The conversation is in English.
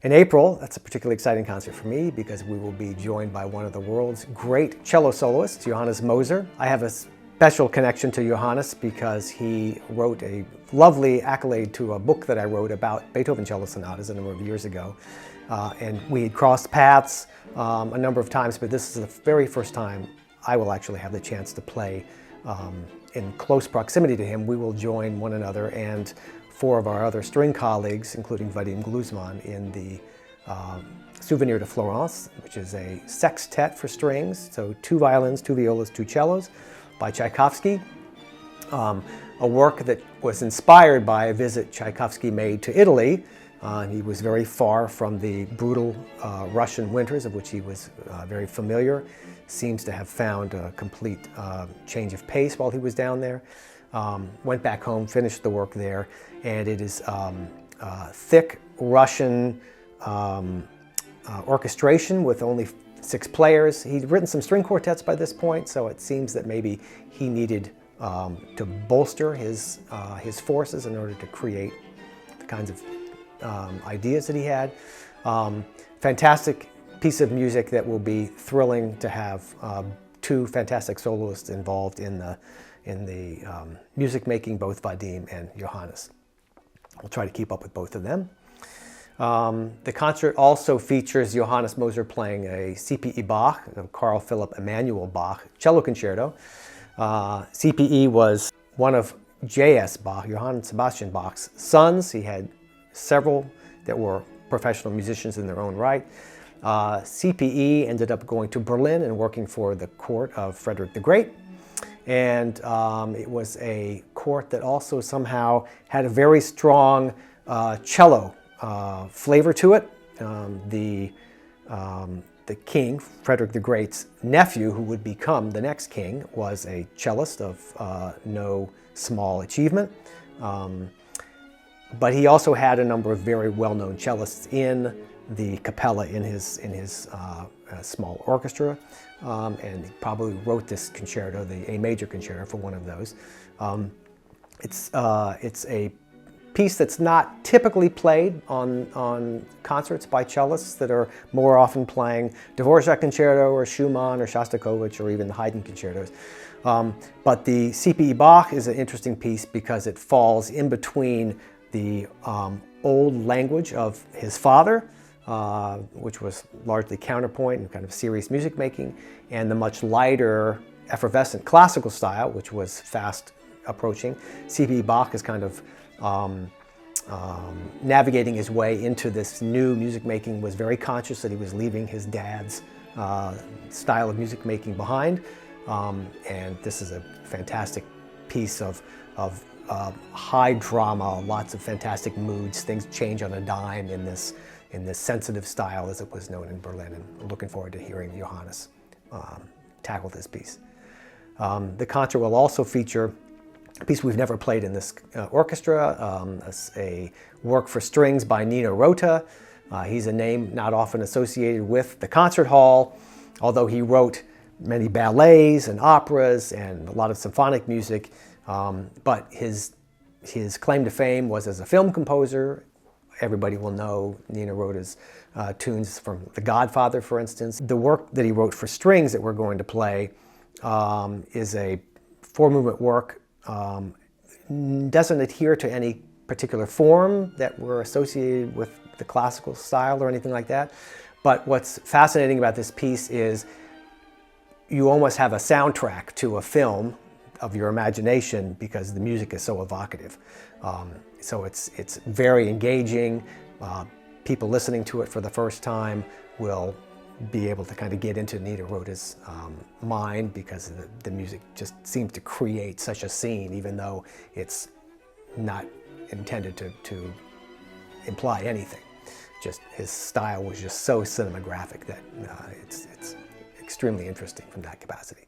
In April, that's a particularly exciting concert for me because we will be joined by one of the world's great cello soloists, Johannes Moser. I have a special connection to Johannes because he wrote a lovely accolade to a book that I wrote about Beethoven cello sonatas a number of years ago. And we had crossed paths a number of times, but this is the very first time I will actually have the chance to play in close proximity to him. We will join one another and four of our other string colleagues, including Vadim Gluzman, in the Souvenir de Florence, which is a sextet for strings, so 2 violins, 2 violas, 2 cellos, by Tchaikovsky. A work that was inspired by a visit Tchaikovsky made to Italy. He was very far from the brutal Russian winters, of which he was very familiar. Seems to have found a complete change of pace while he was down there. Went back home, finished the work there, and it is thick Russian orchestration with only 6 players. He'd written some string quartets by this point, so it seems that maybe he needed to bolster his forces in order to create the kinds of ideas that he had. Fantastic piece of music that will be thrilling to have 2 fantastic soloists involved in the music making, both Vadim and Johannes. We'll try to keep up with both of them. The concert also features Johannes Moser playing a CPE Bach, Carl Philipp Emanuel Bach cello concerto. CPE was one of J.S. Bach, Johann Sebastian Bach's sons. He had several that were professional musicians in their own right. CPE ended up going to Berlin and working for the court of Frederick the Great. And it was a court that also somehow had a very strong cello flavor to it. The king, Frederick the Great's nephew, who would become the next king, was a cellist of no small achievement. But he also had a number of very well-known cellists in the capella in his small orchestra, and he probably wrote this concerto, the A major concerto, for one of those. It's a piece that's not typically played on concerts by cellists that are more often playing Dvorak concerto or Schumann or Shostakovich or even the Haydn concertos. But the CPE Bach is an interesting piece because it falls in between the old language of his father, which was largely counterpoint and kind of serious music making, and the much lighter, effervescent classical style, which was fast approaching. CPE Bach is kind of navigating his way into this new music making, was very conscious that he was leaving his dad's style of music making behind. And this is a fantastic piece of high drama, lots of fantastic moods. Things change on a dime in this sensitive style, as it was known in Berlin, and I'm looking forward to hearing Johannes tackle this piece. The concert will also feature a piece we've never played in this orchestra, a work for strings by Nino Rota. He's a name not often associated with the concert hall, although he wrote many ballets and operas and a lot of symphonic music. But his claim to fame was as a film composer. Everybody will know Nino Rota's tunes from The Godfather, for instance. The work that he wrote for strings that we're going to play is a 4-movement work. Doesn't adhere to any particular form that were associated with the classical style or anything like that. But what's fascinating about this piece is you almost have a soundtrack to a film of your imagination because the music is so evocative. So it's very engaging. People listening to it for the first time will be able to kind of get into Nino Rota's mind because the music just seems to create such a scene, even though it's not intended to imply anything. Just his style was just so cinematographic that it's extremely interesting from that capacity.